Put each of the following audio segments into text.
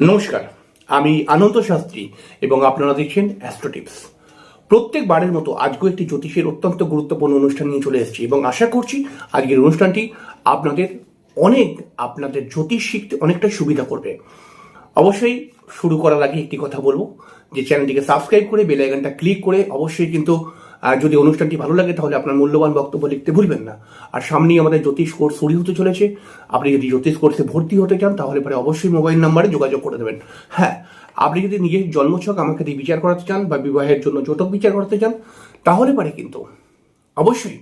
নমস্কার, আমি আনন্দ শাস্ত্রী এবং আপনারা দেখছেন অ্যাস্ট্রো টিপস। প্রত্যেকবারের মতো আজকেও একটি জ্যোতিষের অত্যন্ত গুরুত্বপূর্ণ অনুষ্ঠান নিয়ে চলে এসেছি এবং আশা করছি আজকের অনুষ্ঠানটি আপনাদের জ্যোতিষ শিখতে অনেকটা সুবিধা করবে। অবশ্যই শুরু করার আগে একটি কথা বলবো যে চ্যানেলটিকে সাবস্ক্রাইব করে বেল আইকনটা ক্লিক করে অবশ্যই কিন্তু যদি অনুষ্ঠানটি ভালো লাগে তাহলে আপনার মূল্যবান বক্তব্য লিখতে ভুলবেন না। আর সামনেই আমাদের জ্যোতিষ কোর্স শুরু হতে চলেছে। আপনি যদি জ্যোতিষ কোর্সে ভর্তি হতে চান তাহলে পরে অবশ্যই মোবাইল নাম্বারে যোগাযোগ করে দেবেন। হ্যাঁ, আপনি যদি নিজের জন্মছক আমাকে দিয়ে বিচার করাতে চান বা বিবাহের জন্য জটক বিচার করাতে চান তাহলে পারে কিন্তু অবশ্যই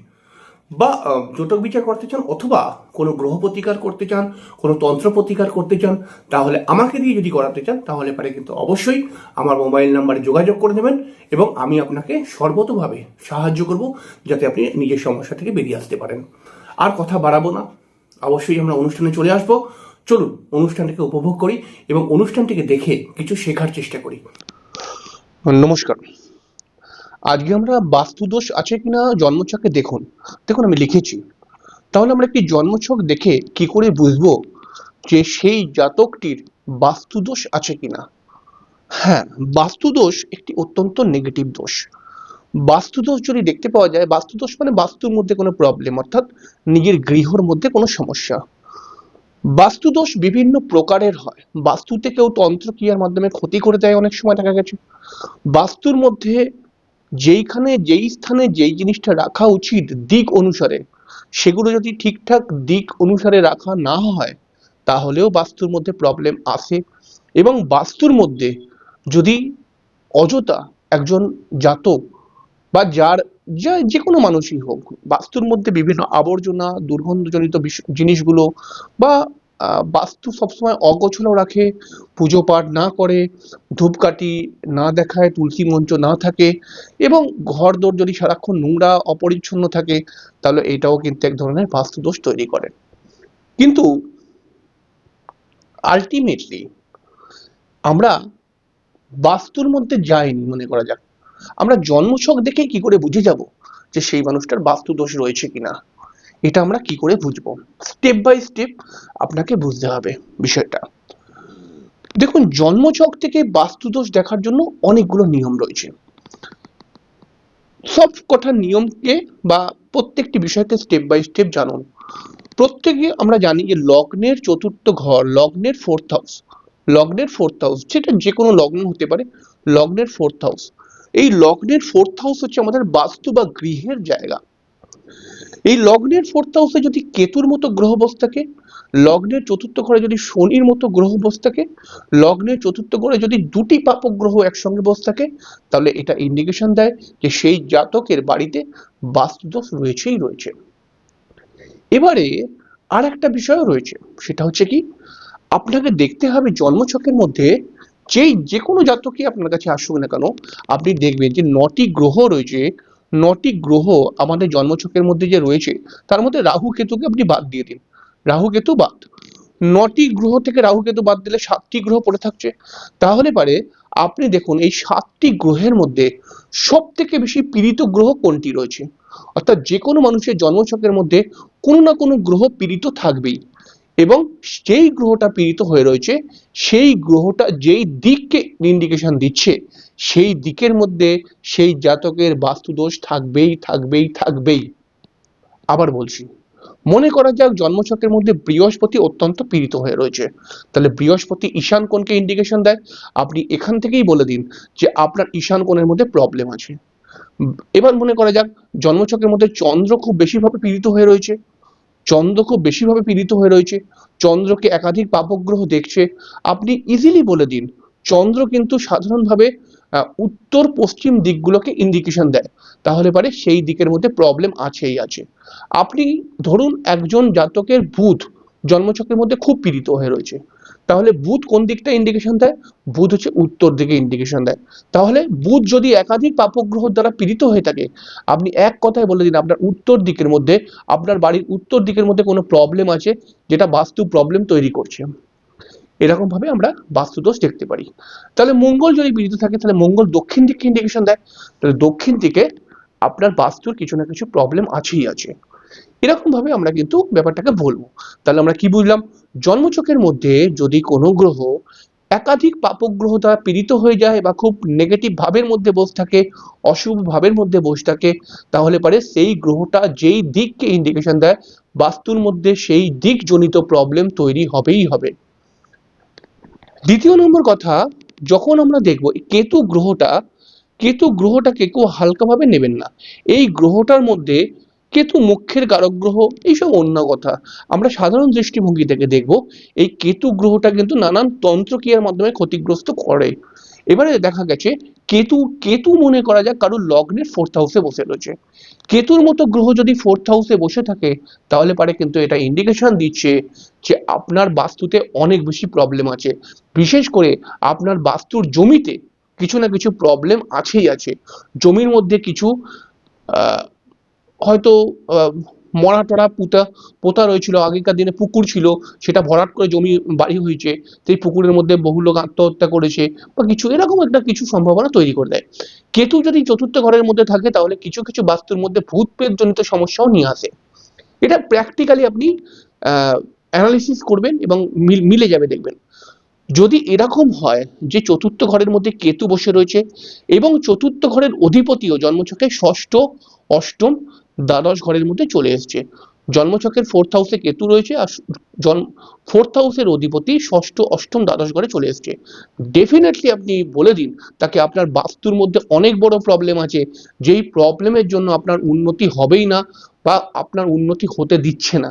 বা জটক বিচার করতে চান অথবা কোনো গ্রহ প্রতিকার করতে চান, কোনো তন্ত্র প্রতিকার করতে চান, তাহলে আমাকে দিয়ে যদি করাতে চান তাহলে পারে কিন্তু অবশ্যই আমার মোবাইল নাম্বারে যোগাযোগ করে নেবেন এবং আমি আপনাকে সর্বতোভাবে সাহায্য করব যাতে আপনি নিজের সমস্যা থেকে বেরিয়ে আসতে পারেন। আর কথা বাড়াবো না, অবশ্যই আমরা অনুষ্ঠানে চলে আসবো। চলুন অনুষ্ঠানটিকে উপভোগ করি এবং অনুষ্ঠানটিকে দেখে কিছু শেখার চেষ্টা করি। নমস্কার। আজকে আমরা বাস্তুদোষ আছে কিনা জন্মছকে দেখুন আমি লিখেছি। তাহলে আমরা একটি জন্মছক দেখে কি করে বুঝবো যে সেই জাতকটির বাস্তুদোষ আছে কিনা? হ্যাঁ, বাস্তুদোষ একটি অত্যন্ত নেগেটিভ দোষ। বাস্তুদোষ যদি দেখতে পাওয়া যায়, বাস্তুদোষ মানে বাস্তুর মধ্যে কোনো প্রবলেম, অর্থাৎ নিজের গৃহর মধ্যে কোনো সমস্যা। বাস্তুদোষ বিভিন্ন প্রকারের হয়। বাস্তুতে কেউ তন্ত্রক্রিয়ার মাধ্যমে ক্ষতি করে দেয়, অনেক সময় দেখা গেছে। বাস্তুর মধ্যে যেই স্থানে যেই জিনিসটা রাখা উচিত দিক অনুসারে, সেগুলো যদি ঠিকঠাক দিক অনুসারে রাখা না হয় তাহলেও বাস্তুর মধ্যে প্রবলেম আসে। এবং বাস্তুর মধ্যে যদি অযথা একজন জাতক বা যে কোনো মানুষই হোক, বাস্তুর মধ্যে বিভিন্ন আবর্জনা, দুর্গন্ধজনিত জিনিসগুলো বা বাস্তু সবসময় অগোছালো রাখে, পুজো পাঠ না করে, ধূপকাঠি না দেখায়, তুলসী মঞ্চ না থাকে এবং ঘরদোর যদি সারাক্ষণ নোংরা অপরিচ্ছন্ন থাকে, তাহলে এটাও কিন্তু এক ধরনের বাস্তুদোষ তৈরি করে। কিন্তু আলটিমেটলি আমরা বাস্তুর মধ্যে যাইনি, মনে করা যাক আমরা জন্মছক দেখে কি করে বুঝে যাব যে সেই মানুষটার বাস্তুদোষ রয়েছে কিনা? এটা আমরা কি করে বুঝবো? স্টেপ বাই স্টেপ আপনাকে বুঝতে হবে বিষয়টা। দেখুন, জন্মছক থেকে বাস্তুদোষ দেখার জন্য অনেকগুলো নিয়ম রয়েছে। সব কটা নিয়মকে বা প্রত্যেকটি বিষয়কে স্টেপ বাই স্টেপ জানুন। প্রত্যেকে আমরা জানি যে লগ্নের চতুর্থ ঘর, লগ্নের ফোর্থ হাউস, সেটা যে কোনো লগ্ন হতে পারে, লগ্নের ফোর্থ হাউস, এই লগ্নের ফোর্থ হাউস হচ্ছে আমাদের বাস্তু বা গৃহের জায়গা। এই লগ্নের ফোর্থ হাউসে যদি কেতুর মতো গ্রহ বসে থাকে, লগ্নের চতুর্থ ঘরে যদি শনির মতো গ্রহ বসে থাকে, লগ্নের চতুর্থ ঘরে যদি দুটি পাপক গ্রহ একসঙ্গে বসে থাকে, তাহলে এটা ইন্ডিকেশন দেয় যে সেই জাতকের বাড়িতে বাস্তুদোষ রয়েছেই রয়েছে। এবারে আর একটা বিষয় রয়েছে, সেটা হচ্ছে কি, আপনাকে দেখতে হবে জন্মছকের মধ্যে যে কোনো জাতকই আপনার কাছে আসুক না কেন, আপনি দেখবেন যে 9টি গ্রহ রয়েছে। 9টি গ্রহ আমাদের জন্মছকের মধ্যে যে রয়েছে তার মধ্যে রাহু কেতুকে আপনি বাদ দিয়ে দিন, রাহু কেতু বাদ। 9টি গ্রহ থেকে রাহু কেতু বাদ দিলে 7টি গ্রহ পড়ে থাকছে। তাহলে পারে আপনি দেখুন এই 7টি গ্রহের মধ্যে সব থেকে বেশি পীড়িত গ্রহ কোনটি রয়েছে, অর্থাৎ যে কোনো মানুষের জন্মছকের মধ্যে কোনো না কোনো গ্রহ পীড়িত থাকবেই। এবং যেই গ্রহটা পীড়িত হয়ে রয়েছে সেই গ্রহটা যেই দিককে ইন্ডিকেশন দিচ্ছে সেই দিকের মধ্যে সেই জাতকের বাস্তুদোষ থাকবেই থাকবেই থাকবেই। আবার বলছি, মনে করা যাক জন্মছকের মধ্যে বৃহস্পতি অত্যন্ত পীড়িত হয়ে রয়েছে, তাহলে বৃহস্পতি ঈশান কোণকে ইন্ডিকেশন দেয়। আপনি এখান থেকেই বলে দিন যে আপনার ঈশান কোণের মধ্যে প্রবলেম আছে। এবার মনে করা যাক জন্মছকের মধ্যে চন্দ্র খুব বেশিভাবে পীড়িত হয়ে রয়েছে, চন্দ্রকে একাধিক পাপক গ্রহ দেখছে। আপনি ইজিলি বলে দিন চন্দ্র কিন্তু সাধারণভাবে উত্তর পশ্চিম দিকগুলোকে ইন্ডিকেশন দেয়, তাহলে পারে সেই দিকের মধ্যে প্রবলেম আছেই আছে। আপনি ধরুন একজন জাতকের বুধ জন্মছকের মধ্যে খুব পীড়িত হয়ে রয়েছে, তাহলে বুধ কোন দিকটা ইন্ডিকেশন দেয়? বুধ হচ্ছে উত্তর দিকে ইন্ডিকেশন দেয়। তাহলে বুধ যদি একাধিক পাপক গ্রহ দ্বারা পীড়িত হয়ে থাকে, আপনি এক কথায় বলে দিন আপনার উত্তর দিকের মধ্যে, আপনার বাড়ির উত্তর দিকের মধ্যে কোনো প্রবলেম আছে যেটা বাস্তু প্রবলেম তৈরি করছে। এরকম ভাবে আমরা বাস্তুদোষ দেখতে পারি। তাহলে মঙ্গল যদি পীড়িত থাকে তাহলে মঙ্গল দক্ষিণ দিকে ইন্ডিকেশন দেয়, তাহলে দক্ষিণ দিকে আপনার বাস্তুর কিছু না কিছু প্রবলেম আছেই আছে। এরকম ভাবে আমরা কিন্তু ব্যাপারটাকে বলবো। তাহলে আমরা কি বুঝলাম? জন্মছকের মধ্যে যদি কোনো গ্রহ একাধিক পাপগ্রহ দ্বারা পীড়িত হয়ে যায় বা খুব নেগেটিভ ভাবের মধ্যে বসে থাকে, অশুভ ভাবের মধ্যে বসে থাকে, তাহলে পারে সেই গ্রহটা যেই দিককে ইন্ডিকেশন দেয় বাস্তুর মধ্যে সেই দিক জনিত প্রবলেম তৈরি হবেই হবে। দ্বিতীয় নম্বর কথা, যখন আমরা দেখবো কেতু গ্রহটাকে কেউ হালকাভাবে নেবেন না। এই গ্রহটার মধ্যে কেতু মুখ্যের কারক গ্রহ, এইসব অন্য কথা। আমরা সাধারণ দৃষ্টিভঙ্গি থেকে দেখবো এই কেতু গ্রহটা কিন্তু নানান তন্ত্রক্রিয়ার মাধ্যমে ক্ষতিগ্রস্ত করে। এবারে দেখা গেছে কেতু মনে করা যাক কারোর লগ্নের 4th হাউসে বসে রয়েছে। কেতুর মতো গ্রহ যদি 4th হাউসে বসে থাকে তাহলে পারে কিন্তু এটা ইন্ডিকেশন দিচ্ছে যে আপনার বাস্তুতে অনেক বেশি প্রবলেম আছে। বিশেষ করে আপনার বাস্তুর জমিতে কিছু না কিছু প্রবলেম আছেই আছে। জমির মধ্যে কিছু আহ হয়তো মরা টরা পোতা রয়েছিল, আগেকার দিনে পুকুর ছিল, সেটা ভরাট করে জমি বাড়ি হয়েছে, সেই পুকুরের মধ্যে বহু লোক আত্মহত্যা করেছে বা কিছু এরকম একটা কিছু সম্ভাবনা তৈরি করে দেয়। কেতু যদি 4th ঘরের মধ্যে থাকে তাহলে কিছু কিছু বাস্তুর মধ্যে ভূত প্রেত জনিত সমস্যাও নিয়ে আসে। এটা প্র্যাকটিক্যালি আপনি অ্যানালিসিস করবেন এবং মিলে যাবে দেখবেন। যদি এরকম হয় যে 4th ঘরের মধ্যে কেতু বসে রয়েছে এবং 4th ঘরের অধিপতিও জন্মছকে 6ষ্ঠ, 8ম, দ্বাদশ ঘরের মধ্যে চলে এসছে। জন্মছকের 4th হাউসে কেতু রয়েছে আর 4th হাউসের অধিপতি 6ষ্ঠ, 8ম, দ্বাদশ ঘরে চলে এসছে। ডেফিনেটলি আপনি বলে দিন তাকে আপনার বাস্তুর মধ্যে অনেক বড় প্রবলেম আছে, যেই প্রবলেমের জন্য আপনার উন্নতি হবেই না বা আপনার উন্নতি হতে দিচ্ছে না।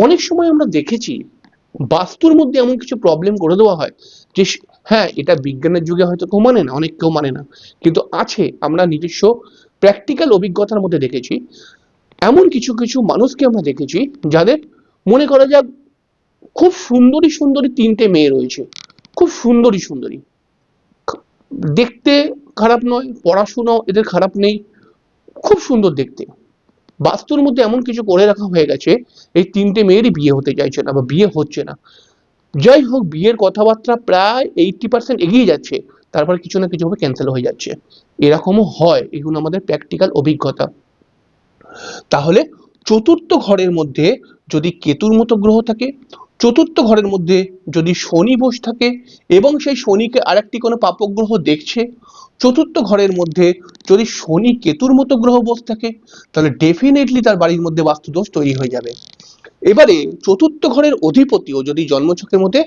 অনেক সময় আমরা দেখেছি বাস্তুর মধ্যে এমন কিছু প্রবলেম করে দেওয়া হয় যে হ্যাঁ, এটা বিজ্ঞানের যুগে হয়তো কেউ মানে না, অনেক কেউ মানে না, কিন্তু আছে। আমরা নিজস্ব প্র্যাকটিক্যাল অভিজ্ঞতার মধ্যে দেখেছি এমন কিছু কিছু মানুষকে আমরা দেখেছি যাদের মনে করা যাক খুব সুন্দরী সুন্দরী 3টে মেয়ে রয়েছে, খুব সুন্দরী সুন্দরী, দেখতে খারাপ নয়, পড়াশোনাও এদের খারাপ নেই, খুব সুন্দর দেখতে। বাস্তুর মধ্যে এমন কিছু করে রাখা হয়ে গেছে এই 3টে মেয়েরই বিয়ে হতে চাইছে না বা বিয়ে হচ্ছে না। যাই হোক, বিয়ের কথাবার্তা প্রায় 80% এগিয়ে যাচ্ছে, তারপর কিছু না কিছু ভাবে ক্যান্সেল হয়ে যাচ্ছে। এরকমও হয়, এগুলো আমাদের প্র্যাকটিক্যাল অভিজ্ঞতা। তাহলে 4th ঘরের মধ্যে যদি কেতুর মতো গ্রহ থাকে, 4th ঘরের মধ্যে যদি শনি বসে থাকে এবং সেই শনিকে আরেকটি কোনো পাপগ্রহ দেখছে, 4th ঘরের মধ্যে যদি শনি কেতুর মতো গ্রহ বসে থাকে তাহলে ডেফিনেটলি তার বাড়ির মধ্যে বাস্তুদোষ তৈরি হয়ে যাবে। এবারে 4th ঘরের অধিপতিও যদি জন্মছকের মধ্যে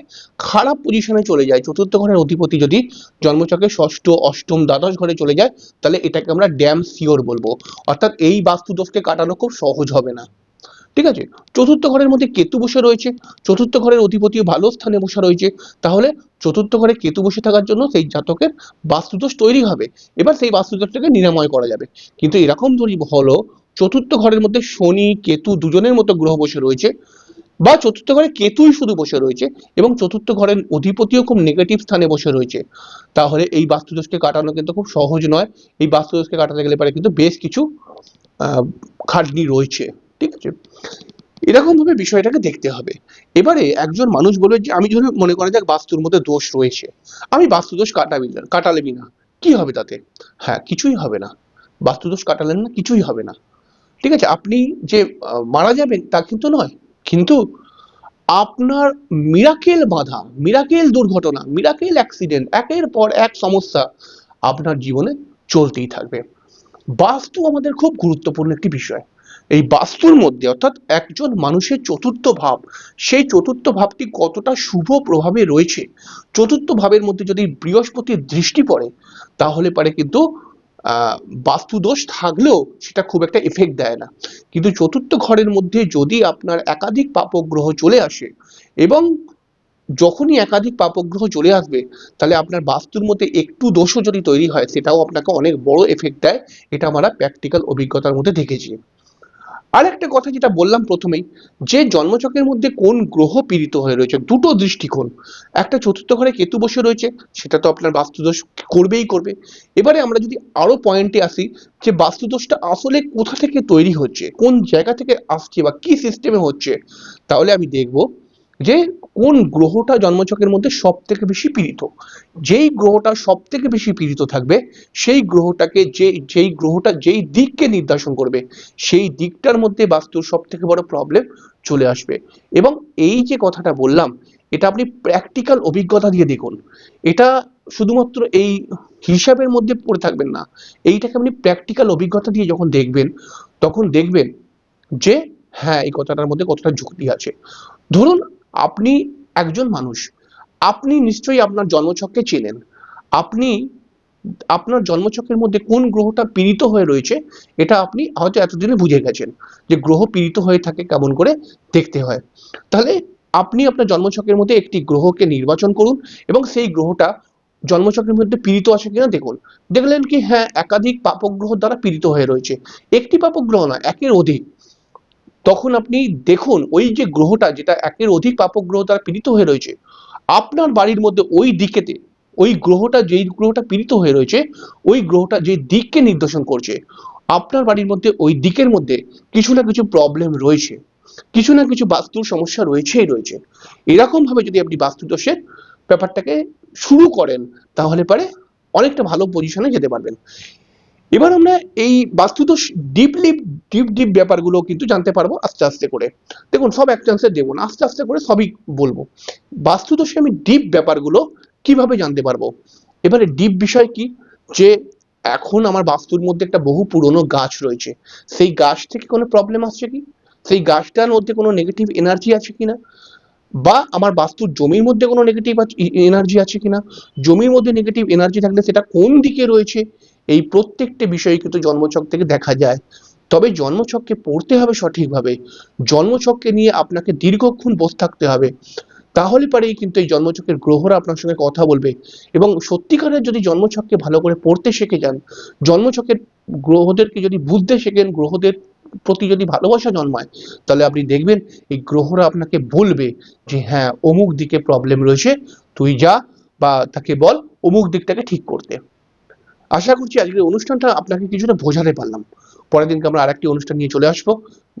খারাপ পজিশনে চলে যায়, 4th ঘরের অধিপতি যদি জন্মছকে 6ষ্ঠ, 8ম, দ্বাদশ ঘরে চলে যায় তাহলে এটাকে আমরা ড্যাম শিওর বলবো, অর্থাৎ এই বাস্তুদোষকে কাটানো খুব সহজ হবে না। ঠিক আছে, 4th ঘরের মধ্যে কেতু বসে রয়েছে, 4th ঘরের অধিপতিও ভালো স্থানে বসে রয়েছে, তাহলে 4th ঘরে কেতু বসে থাকার জন্য সেই জাতকের বাস্তুদোষ তৈরি হবে। এবার সেই বাস্তুদোষটাকে নিরাময় করা যাবে। কিন্তু এরকম যদি হলো 4th ঘরের মধ্যে শনি কেতু দুজনের মতো গ্রহ বসে রয়েছে বা 4th ঘরে কেতুই শুধু বসে রয়েছে এবং 4th ঘরের অধিপতিও খুব নেগেটিভ স্থানে বসে রয়েছে, তাহলে এই বাস্তুদোষকে কাটানো কিন্তু খুব সহজ নয়। এই বাস্তুদোষকে কাটাতে গেলে পারে কিন্তু বেশ কিছু খাটনি রয়েছে। ঠিক আছে, এরকম ভাবে বিষয়টাকে দেখতে হবে। এবারে একজন মানুষ বলবে যে আমি যদি মনে করা যাক বাস্তুর মধ্যে দোষ রয়েছে, আমি বাস্তুদোষ কাটালেবি না, কি হবে তাতে? হ্যাঁ, কিছুই হবে না। বাস্তুদোষ কাটালেন না, কিছুই হবে না। ঠিক আছে, আপনি যে মারা যাবেন তা কিন্তু নয়, কিন্তু আপনার মিরাকেল বাধা, মিরাকেল দুর্ঘটনা, মিরাকেল অ্যাক্সিডেন্ট, একের পর এক সমস্যা আপনার জীবনে চলতেই থাকবে। বাস্তু আমাদের খুব গুরুত্বপূর্ণ একটি বিষয়। এই বাস্তুর মধ্যে অর্থাৎ একজন মানুষের 4th ভাব, সেই 4th ভাবটি কতটা শুভ প্রভাবে রয়েছে, 4th ভাবের মধ্যে যদি বৃহস্পতির দৃষ্টি পড়ে তাহলে পারে কিন্তু বাস্তুদোষ থাকলেও সেটা খুব একটা এফেক্ট দেয় না। কিন্তু 4th ঘরের মধ্যে যদি আপনার একাধিক পাপগ্রহ চলে আসে এবং যখনই একাধিক পাপগ্রহ চলে আসবে তাহলে আপনার বাস্তুর মধ্যে একটু দোষও যদি তৈরি হয় সেটাও আপনাকে অনেক বড় এফেক্ট দেয়। এটা আমরা প্র্যাকটিক্যাল অভিজ্ঞতার মধ্যে দেখেছি। আর একটা কথা যেটা বললাম প্রথমেই, যে জন্মছকের মধ্যে কোন গ্রহ পীড়িত হয়ে রয়েছে, দুটো দৃষ্টিকোণ। একটা 4th ঘরে কেতু বসে রয়েছে, সেটা তো আপনার বাস্তুদোষ করবেই করবে। এবারে আমরা যদি আরো পয়েন্টে আসি যে বাস্তুদোষটা আসলে কোথা থেকে তৈরি হচ্ছে, কোন জায়গা থেকে আসছে বা কি সিস্টেমে হচ্ছে, তাহলে আমি দেখব যে কোন গ্রহটা জন্মছকের মধ্যে সব থেকে বেশি পীড়িত। যেই গ্রহটা সব থেকে বেশি পীড়িত থাকবে সেই গ্রহটাকে যেই গ্রহটা যেই দিককে নির্দেশন করবে সেই দিকটার মধ্যে বাস্তুর সব থেকে বড় প্রবলেম চলে আসবে। এবং এই যে কথাটা বললাম এটা আপনি প্র্যাকটিক্যাল অভিজ্ঞতা দিয়ে দেখুন। এটা শুধুমাত্র এই হিসাবের মধ্যে পড়ে থাকবেন না, এইটাকে আপনি প্র্যাকটিক্যাল অভিজ্ঞতা দিয়ে যখন দেখবেন তখন দেখবেন যে হ্যাঁ এই কথাটার মধ্যে কতটা যুক্তি আছে। ধরুন আপনি একজন মানুষ, আপনি নিশ্চয়ই আপনার জন্মছককে চেনেন, আপনি আপনার জন্মছকের মধ্যে কোন গ্রহটা পীড়িত হয়ে রয়েছে এটা আপনি হয়তো এতদিনে বুঝে গেছেন যে গ্রহ পীড়িত হয়ে থাকে কেমন করে দেখতে হয়। তাহলে আপনি আপনার জন্মছকের মধ্যে একটি গ্রহকে নির্বাচন করুন এবং সেই গ্রহটা জন্মছকের মধ্যে পীড়িত আছে কিনা দেখুন। দেখলেন কি হ্যাঁ একাধিক পাপক গ্রহ দ্বারা পীড়িত হয়ে রয়েছে, একটি পাপক গ্রহ না একের অধিক, তখন আপনি দেখুন ওই যে গ্রহটা যেটা একের অধিক পাপক গ্রহ দ্বারা পীড়িত হয়ে রয়েছে আপনার বাড়ির মধ্যে ওই দিকেতে, ওই গ্রহটা যেই গ্রহটা পীড়িত হয়ে রয়েছে ওই গ্রহটা যে দিককে নির্দেশন করছে আপনার বাড়ির মধ্যে ওই দিকের মধ্যে কিছু না কিছু প্রবলেম রয়েছে, কিছু না কিছু বাস্তুর সমস্যা রয়েছেই রয়েছে। এরকম ভাবে যদি আপনি বাস্তুদোষের ব্যাপারটাকে শুরু করেন তাহলে পারে অনেকটা ভালো পজিশনে যেতে পারবেন। এবার আমরা এই বাস্তুদোষ ডিপ ব্যাপারগুলো কিন্তু জানতে পারবো আস্তে আস্তে করে। দেখুন সব এক চান্সে দেবো না, আস্তে আস্তে করে সবই বলবো। বাস্তুদোষে আমি ডিপ ব্যাপারগুলো কিভাবে জানতে পারবো। এবারে ডিপ বিষয় কি, যে এখন আমার বাস্তুর মধ্যে একটা বহু পুরনো গাছ রয়েছে, সেই গাছ থেকে কোনো প্রবলেম আসছে কি, সেই গাছটার মধ্যে কোনো নেগেটিভ এনার্জি আছে কিনা, বা আমার বাস্তুর জমির মধ্যে কোনো নেগেটিভ এনার্জি আছে কিনা, জমির মধ্যে নেগেটিভ এনার্জি থাকলে সেটা কোন দিকে রয়েছে, এই প্রত্যেকটা বিষয় কিন্তু জন্মছক থেকে দেখা যায়। তবে জন্মছককে পড়তে হবে সঠিকভাবে, জন্মছককে নিয়ে আপনাকে দীর্ঘক্ষণ বসে থাকতে হবে, তাহলে পরেই কিন্তু এই জন্মছকের গ্রহরা আপনার সঙ্গে কথা বলবে। এবং সত্যিকারের যদি জন্মছককে ভালো করে পড়তে শিখে যান, জন্মছকের গ্রহদেরকে যদি বুঝতে শেখেন, গ্রহদের প্রতি যদি ভালোবাসা জন্মায়, তাহলে আপনি দেখবেন এই গ্রহরা আপনাকে বলবে যে হ্যাঁ অমুক দিকে প্রবলেম রয়েছে, তুই যা বা তাকে বল অমুক দিকটাকে ঠিক করতে। আশা করছি আজকের অনুষ্ঠানটা আপনাকে কিছুটা বোঝাতে পারলাম। পরের দিনকে আমরা আরেকটি অনুষ্ঠান নিয়ে চলে আসবো।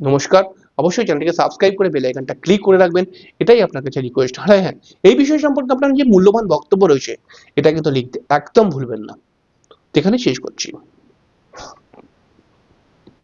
নমস্কার। অবশ্যই চ্যানেলটিকে সাবস্ক্রাইব করে বেল আইকনটা ক্লিক করে রাখবেন, এটাই আপনার কাছে রিকোয়েস্ট। হ্যাঁ হ্যাঁ, এই বিষয় সম্পর্কে আপনার যে মূল্যবান বক্তব্য রয়েছে এটা কিন্তু লিখতে একদম ভুলবেন না। এখানে শেষ করছি।